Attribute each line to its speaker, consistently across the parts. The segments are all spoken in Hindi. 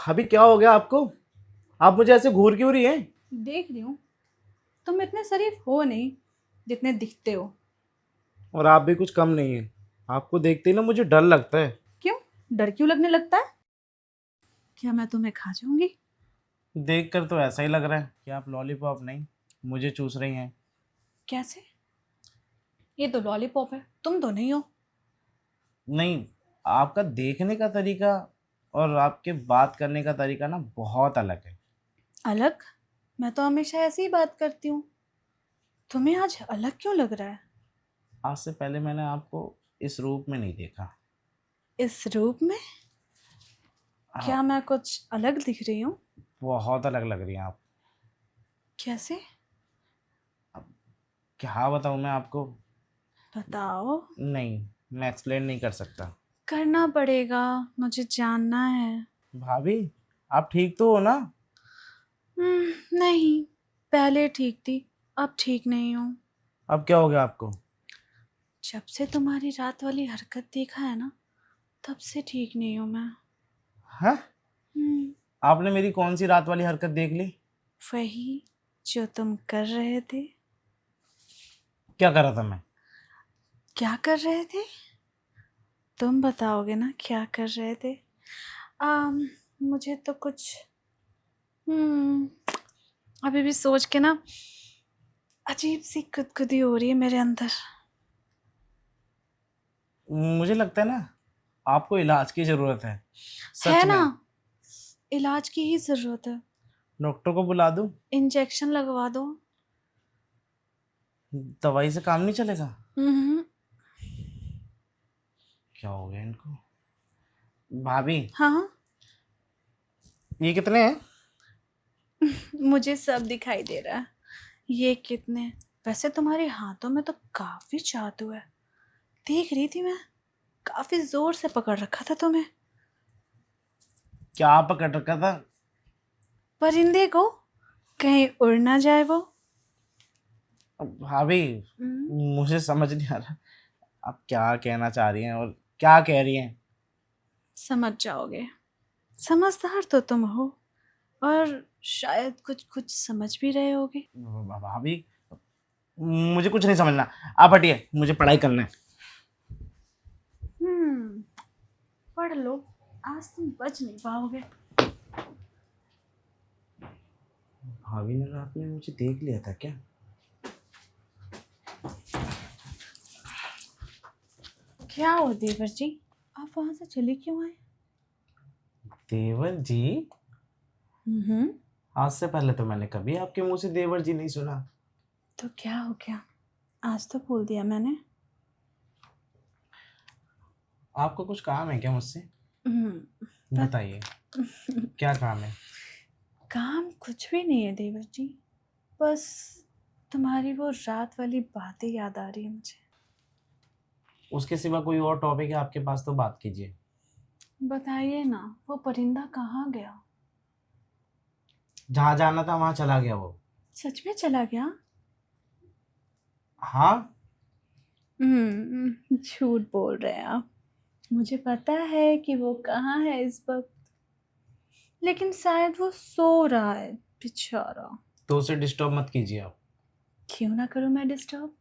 Speaker 1: भाभी क्या हो गया आपको? आप मुझे ऐसे घूर क्यों रही हैं?
Speaker 2: देख रही हूँ। तुम इतने शरीफ हो नहीं जितने दिखते हो।
Speaker 1: और आप भी कुछ कम नहीं है। आपको देखते ही ना मुझे डर लगता है।
Speaker 2: क्यों? डर क्यों लगने लगता है? क्या मैं तुम्हें खा जाऊंगी?
Speaker 1: देख कर तो ऐसा ही लग रहा है कि आप लॉलीपॉप नहीं, मुझे चूस रही हैं।
Speaker 2: कैसे? ये तो लॉलीपॉप है, तुम तो नहीं हो।
Speaker 1: नहीं, आपका देखने का तरीका और आपके बात करने का तरीका ना बहुत अलग है।
Speaker 2: अलग? मैं तो हमेशा ऐसी ही बात करती हूँ। तुम्हें आज अलग क्यों लग रहा है?
Speaker 1: आज से पहले मैंने आपको इस रूप में नहीं देखा।
Speaker 2: इस रूप में?
Speaker 1: हाँ,
Speaker 2: क्या मैं कुछ अलग दिख रही हूँ?
Speaker 1: बहुत अलग लग रही हैं आप।
Speaker 2: कैसे?
Speaker 1: अब क्या बताऊँ मैं आपको?
Speaker 2: बताओ।
Speaker 1: नहीं, मैं एक्सप्लेन नहीं कर सकता।
Speaker 2: करना पड़ेगा, मुझे जानना है।
Speaker 1: भाभी, आप ठीक तो हो ना?
Speaker 2: नहीं। पहले ठीक थी, अब ठीक नहीं हूँ।
Speaker 1: अब क्या हो गया आपको?
Speaker 2: जब से तुम्हारी रात वाली हरकत देखा है ना, तब से ठीक नहीं हूँ मैं।
Speaker 1: हाँ?
Speaker 2: हम्म,
Speaker 1: आपने मेरी कौन सी रात वाली हरकत देख ली?
Speaker 2: वही जो तुम कर रहे थे।
Speaker 1: क्या कर रहा था मैं?
Speaker 2: क्या कर रहे थे? तुम बताओगे ना क्या कर रहे थे। आम मुझे तो कुछ हम्म अभी भी सोच के ना अजीब सी गुदगुदी हो रही है मेरे अंदर।
Speaker 1: मुझे लगता है ना आपको इलाज की जरूरत है।
Speaker 2: है
Speaker 1: सच
Speaker 2: ना?
Speaker 1: में।
Speaker 2: इलाज की ही जरूरत है।
Speaker 1: डॉक्टर को बुला दूं?
Speaker 2: इंजेक्शन लगवा दो।
Speaker 1: दवाई से काम नहीं चलेगा?
Speaker 2: हम्म।
Speaker 1: क्या हो गया इनको? भाभी,
Speaker 2: हाँ।
Speaker 1: ये कितने हैं?
Speaker 2: मुझे सब दिखाई दे रहा है। ये कितने? वैसे तुम्हारे हाथों में तो काफी जादू है। देख रही थी मैं, काफी जोर से पकड़ रखा था तुम्हें।
Speaker 1: क्या पकड़ रखा था?
Speaker 2: परिंदे को, कहीं उड़ ना जाए वो।
Speaker 1: भाभी,
Speaker 2: हम्म,
Speaker 1: मुझे समझ नहीं आ रहा आप क्या कहना चाह रही हैं और क्या कह रही हैं।
Speaker 2: समझ जाओगे। समझदार तो तुम हो, और शायद कुछ कुछ समझ भी रहे होगे।
Speaker 1: भाभी, मुझे कुछ नहीं समझना। आप हटिए, मुझे पढ़ाई करना है।
Speaker 2: हम्म। पढ़ लो, आज तुम बच नहीं पाओगे।
Speaker 1: भाभी ने रात में मुझे देख लिया था क्या?
Speaker 2: क्या हो देवर जी, आप वहां से चले क्यों आए?
Speaker 1: देवर जी?
Speaker 2: हम्म।
Speaker 1: आज से पहले तो मैंने कभी आपके मुंह से देवर जी नहीं सुना।
Speaker 2: तो क्या हो गया? आज तो बोल दिया मैंने।
Speaker 1: आपको कुछ काम है क्या मुझसे?
Speaker 2: हम्म। पर
Speaker 1: बताइए, क्या काम है?
Speaker 2: काम कुछ भी नहीं है देवर जी। बस तुम्हारी वो रात वाली बातें याद आ रही है मुझे।
Speaker 1: उसके सिवा कोई और टॉपिक है आपके पास तो बात कीजिए।
Speaker 2: बताइए ना, वो परिंदा कहाँ गया?
Speaker 1: जहाँ जाना था वहां चला गया वो।
Speaker 2: सच में चला गया?
Speaker 1: हाँ।
Speaker 2: झूठ बोल रहे हैं आप। मुझे पता है कि वो कहाँ है इस वक्त, लेकिन शायद वो सो रहा है, बेचारा।
Speaker 1: तो उसे डिस्टर्ब मत कीजिए आप।
Speaker 2: क्यों ना करूं मैं डिस्टर्ब?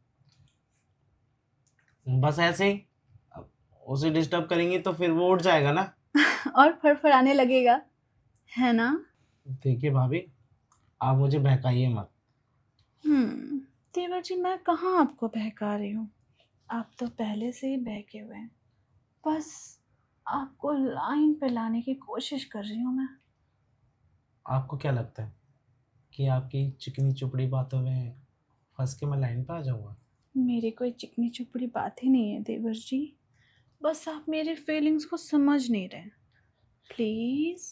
Speaker 1: बस ऐसे ही। अब उसे डिस्टर्ब करेंगे तो फिर वो उठ जाएगा ना।
Speaker 2: और फड़फड़ाने लगेगा, है ना?
Speaker 1: देखिए भाभी, आप मुझे बहकाइए मत।
Speaker 2: हम्म। देवर जी, मैं कहाँ आपको बहका रही हूँ। आप तो पहले से ही बहके हुए हैं। बस आपको लाइन पे लाने की कोशिश कर रही हूँ मैं।
Speaker 1: आपको क्या लगता है कि आपकी चिकनी चुपड़ी बातों में फंस के मैं लाइन पे आ जाऊंगा?
Speaker 2: मेरी कोई चिकनी चुपड़ी बात ही नहीं है देवर जी। बस आप मेरे फीलिंग्स को समझ नहीं रहे। प्लीज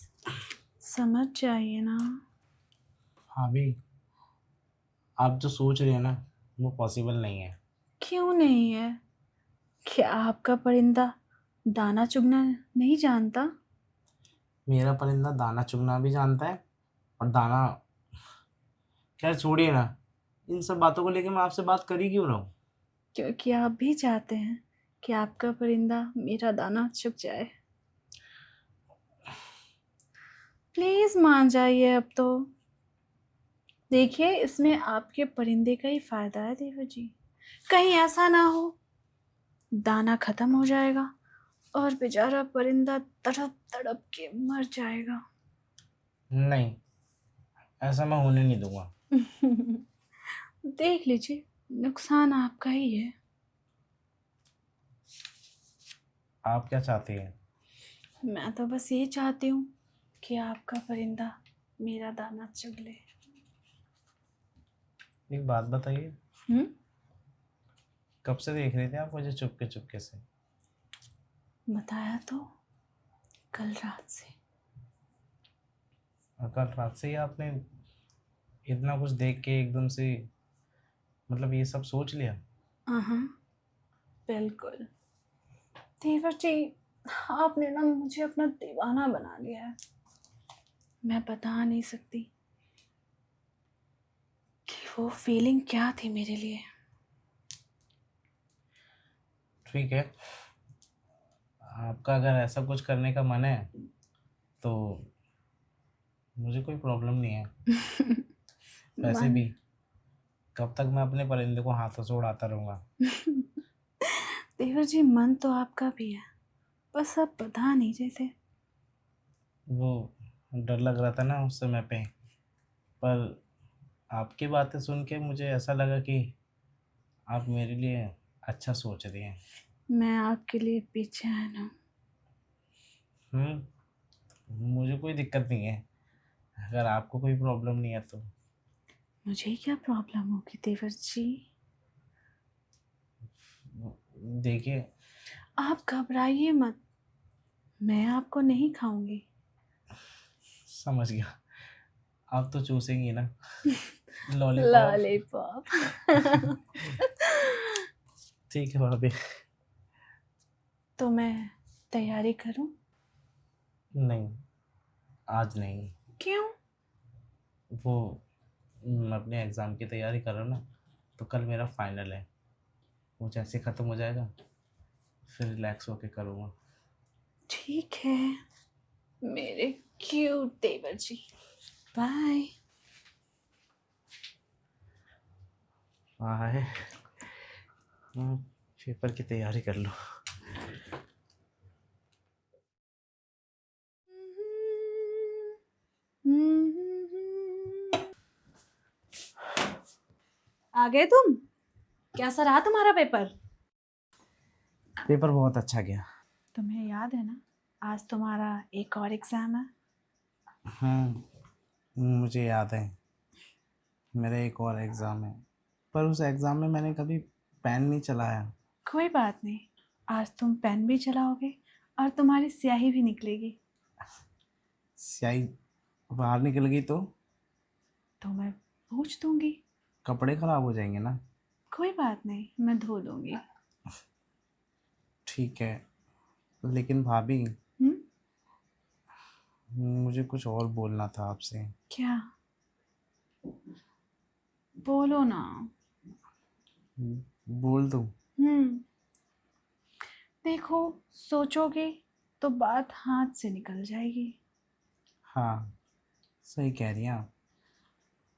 Speaker 2: समझ जाइए ना।
Speaker 1: भाभी, आप जो सोच रहे हैं ना वो पॉसिबल नहीं है।
Speaker 2: क्यों नहीं है? क्या आपका परिंदा दाना चुगना नहीं जानता?
Speaker 1: मेरा परिंदा दाना चुगना भी जानता है। और दाना, खैर छोड़िए ना। इन सब बातों को लेके मैं आपसे बात कर ही क्यों रहा हूँ?
Speaker 2: क्योंकि आप भी चाहते हैं कि आपका परिंदा मेरा दाना चुग जाए। प्लीज मान जाइए अब तो। देखिए, इसमें आपके परिंदे का ही फायदा है देवर जी। कहीं ऐसा ना हो दाना खत्म हो जाएगा और बेचारा परिंदा तड़प तड़प के मर जाएगा।
Speaker 1: नहीं, ऐसा मैं होने नहीं दूंगा।
Speaker 2: देख लीजिए, नुकसान आपका ही है।
Speaker 1: आप क्या चाहती हैं?
Speaker 2: मैं तो बस ये चाहती हूँ कि आपका परिंदा मेरा दाना चुग ले।
Speaker 1: एक बात बताइए,
Speaker 2: हम्म।
Speaker 1: कब से देख रहे थे आप मुझे चुपके चुपके से?
Speaker 2: बताया तो, कल रात से।
Speaker 1: और कल रात से ही आपने इतना कुछ देख के एकदम से मतलब ये सब सोच लिया?
Speaker 2: हाँ, बिल्कुल। देवर जी, आपने ना मुझे अपना दीवाना बना लिया है। मैं बता नहीं सकती कि वो फीलिंग क्या थी मेरे लिए।
Speaker 1: ठीक है, आपका अगर ऐसा कुछ करने का मन है तो मुझे कोई प्रॉब्लम नहीं है। वैसे
Speaker 2: मन।
Speaker 1: भी कब तक मैं अपने परिंदे को हाथों से उड़ाता रहूँगा?
Speaker 2: देवर जी, मन तो आपका भी है, बस आप बता नहीं रहे थे।
Speaker 1: वो डर लग रहा था ना उस समय पे, पर आपकी बातें सुन के मुझे ऐसा लगा कि आप मेरे लिए अच्छा सोच रही हैं।
Speaker 2: मैं आपके लिए बेचैन हूँ।
Speaker 1: मुझे कोई दिक्कत नहीं है, अगर आपको कोई प्रॉब्लम नहीं है तो।
Speaker 2: मुझे क्या प्रॉब्लम होगी देवर जी?
Speaker 1: देखिए,
Speaker 2: आप घबराइए मत, मैं आपको नहीं खाऊंगी।
Speaker 1: समझ गया, आप तो चूसेंगी ना लॉलीपॉप।
Speaker 2: लॉलीपॉप।
Speaker 1: ठीक है भाभी।
Speaker 2: तो मैं तैयारी करूं?
Speaker 1: नहीं, आज नहीं।
Speaker 2: क्यों?
Speaker 1: वो मैं अपने एग्ज़ाम की तैयारी कर रहा हूँ ना, तो कल मेरा फाइनल है। वो जैसे ख़त्म हो जाएगा फिर रिलैक्स होके करूँगा।
Speaker 2: ठीक है मेरे क्यूट देवर जी, बाय।
Speaker 1: हाँ है, पेपर की तैयारी कर लो।
Speaker 2: आ गए तुम? कैसा रहा तुम्हारा पेपर?
Speaker 1: पेपर बहुत अच्छा गया।
Speaker 2: तुम्हें याद है ना, आज तुम्हारा एक और एग्जाम है।
Speaker 1: मुझे याद है, मेरा एक और एग्ज़ाम है, पर उस एग्ज़ाम में मैंने कभी पेन नहीं चलाया।
Speaker 2: कोई बात नहीं, आज तुम पेन भी चलाओगे और तुम्हारी स्याही भी निकलेगी।
Speaker 1: स्याही बाहर निकल गई
Speaker 2: तो मैं पूछ दूंगी।
Speaker 1: कपड़े ख़राब हो जाएंगे ना।
Speaker 2: कोई बात नहीं, मैं धो दूंगी।
Speaker 1: ठीक है, लेकिन भाभी
Speaker 2: हम्म।
Speaker 1: मुझे कुछ और बोलना था आपसे।
Speaker 2: क्या? बोलो ना।
Speaker 1: बोल दूँ?
Speaker 2: हम्म। देखो, सोचोगे तो बात हाथ से निकल जाएगी।
Speaker 1: हाँ, सही कह रही हैं आप।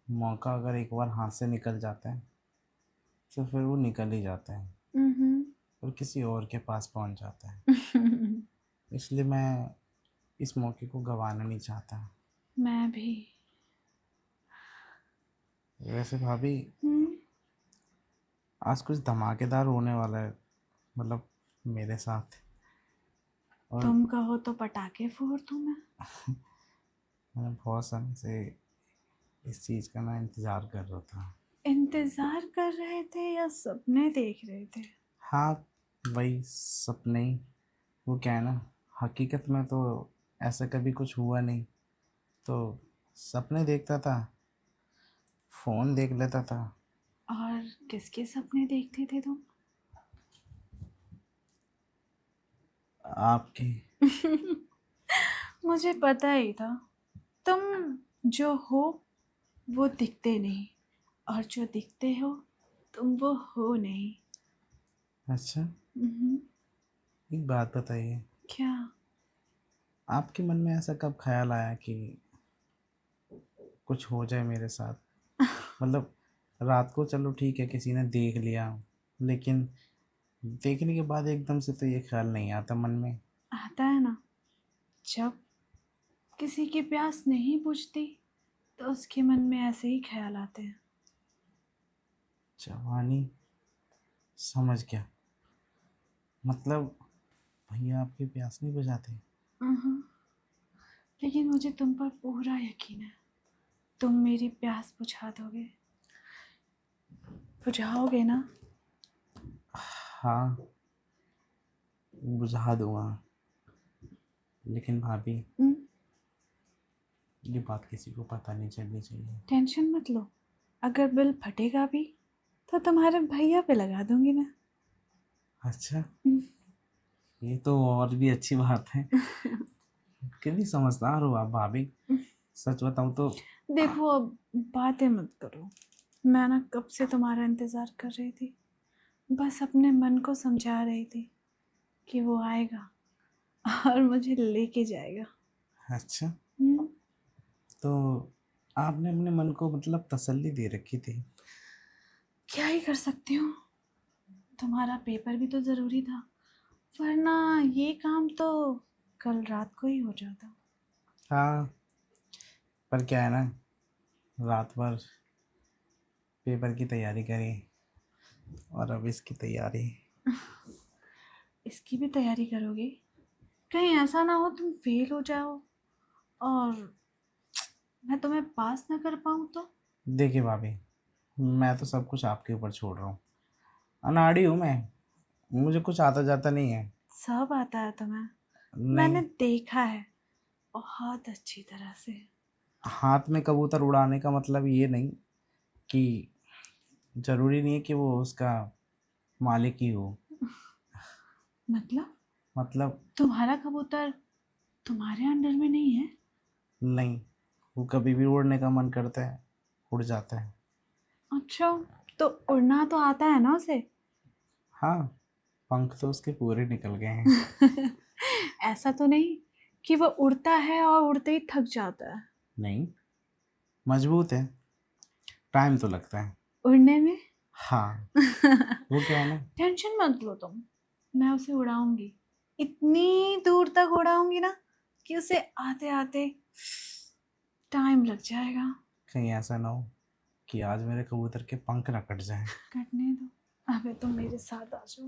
Speaker 1: मौका अगर एक बार हाथ से निकल जाता है तो फिर वो निकल ही जाता है
Speaker 2: हम्म।
Speaker 1: और किसी और के पास पहुंच जाता है। इसलिए मैं इस मौके को गंवाना नहीं चाहता।
Speaker 2: मैं भी।
Speaker 1: वैसे भाभी,
Speaker 2: हम्म।
Speaker 1: आज कुछ धमाकेदार होने वाला है, मतलब मेरे साथ। और
Speaker 2: तुम कहो तो पटाखे फोड़ दूं मैं।
Speaker 1: मैं बहुत समय से इस चीज़ का ना इंतज़ार कर रहा था।
Speaker 2: इंतजार कर रहे थे या सपने देख रहे थे?
Speaker 1: हाँ, वही सपने ही। वो क्या है ना, हकीकत में तो ऐसा कभी कुछ हुआ नहीं, तो सपने देखता था, फ़ोन देख लेता था।
Speaker 2: और किसके सपने देखते थे तुम?
Speaker 1: आपके।
Speaker 2: मुझे पता ही था, तुम जो हो वो दिखते नहीं, और जो दिखते हो तुम वो हो नहीं।
Speaker 1: अच्छा,
Speaker 2: हम्म।
Speaker 1: एक बात बताइए,
Speaker 2: क्या?
Speaker 1: आपके मन में ऐसा कब ख्याल आया कि कुछ हो जाए मेरे साथ? मतलब रात को चलो ठीक है किसी ने देख लिया, लेकिन देखने के बाद एकदम से तो ये ख्याल नहीं आता मन में।
Speaker 2: आता है ना, जब किसी की प्यास नहीं बुझती तो उसके मन में ऐसे ही ख्याल आते हैं।
Speaker 1: जवानी, समझ गया। मतलब भैया आपकी प्यास नहीं बुझाते?
Speaker 2: हम्म, लेकिन मुझे तुम पर पूरा यकीन है, तुम मेरी प्यास बुझा दोगे, बुझाओगे ना?
Speaker 1: हाँ, बुझा दूंगा। लेकिन भाभी,
Speaker 2: हम्म,
Speaker 1: ये बात किसी को पता नहीं चलनी चाहिए।
Speaker 2: टेंशन मत लो, अगर बिल फटेगा भी तो तुम्हारे भैया पे लगा दूंगी मैं।
Speaker 1: अच्छा,
Speaker 2: हम्म,
Speaker 1: ये तो और भी अच्छी बात है। कितनी समझदार हो आप भाभी। सच बताऊं तो
Speaker 2: देखो अब बातें मत करो, मैं ना कब से तुम्हारा इंतजार कर रही थी, बस अपने मन को समझा रही थी कि वो आएगा और मुझे लेके जाएगा।
Speaker 1: अच्छा,
Speaker 2: हम्म,
Speaker 1: तो आपने अपने मन को मतलब तसल्ली दे रखी थी।
Speaker 2: क्या ही कर सकती हूँ, तुम्हारा पेपर भी तो जरूरी था, वरना ये काम तो कल रात को ही हो जाता।
Speaker 1: हाँ, पर क्या है ना, रात भर पेपर की तैयारी करी और अब इसकी तैयारी।
Speaker 2: इसकी भी तैयारी करोगे? कहीं ऐसा ना हो तुम फेल हो जाओ और मैं तुम्हें पास ना कर पाऊँ तो?
Speaker 1: देखिए भाभी, मैं तो सब कुछ आपके ऊपर छोड़ रहा हूँ। अनाड़ी हूँ मैं, मुझे कुछ आता जाता नहीं है।
Speaker 2: सब आता है तुम्हें, मैंने
Speaker 1: नहीं,
Speaker 2: देखा है बहुत अच्छी तरह से।
Speaker 1: हाथ में कबूतर उड़ाने का मतलब ये नहीं कि जरूरी नहीं है कि वो उसका मालिक ही हो।
Speaker 2: मतलब
Speaker 1: मतलब
Speaker 2: तुम्हारा कबूतर तुम्हारे अंडर में नहीं है?
Speaker 1: नहीं, वो कभी भी उड़ने का मन करता है उड़ जाता है।
Speaker 2: अच्छा, तो उड़ना तो आता है ना उसे?
Speaker 1: हाँ, पंख तो उसके पूरे निकल गए हैं।
Speaker 2: ऐसा तो नहीं कि वो उड़ता है और उड़ते ही थक जाता है?
Speaker 1: नहीं, मजबूत है, टाइम तो लगता है।
Speaker 2: उड़ने में?
Speaker 1: हाँ, वो क्या है ना।
Speaker 2: टेंशन मत लो तुम, मैं उसे उड़ाऊंगी, इतनी दूर तक उड़ाऊंगी ना कि उसे आते आते टाइम लग जाएगा।
Speaker 1: कहीं ऐसा ना हो कि आज मेरे कबूतर के पंख ना कट जाएं।
Speaker 2: कटने दो, अबे तुम मेरे साथ आ जाओ।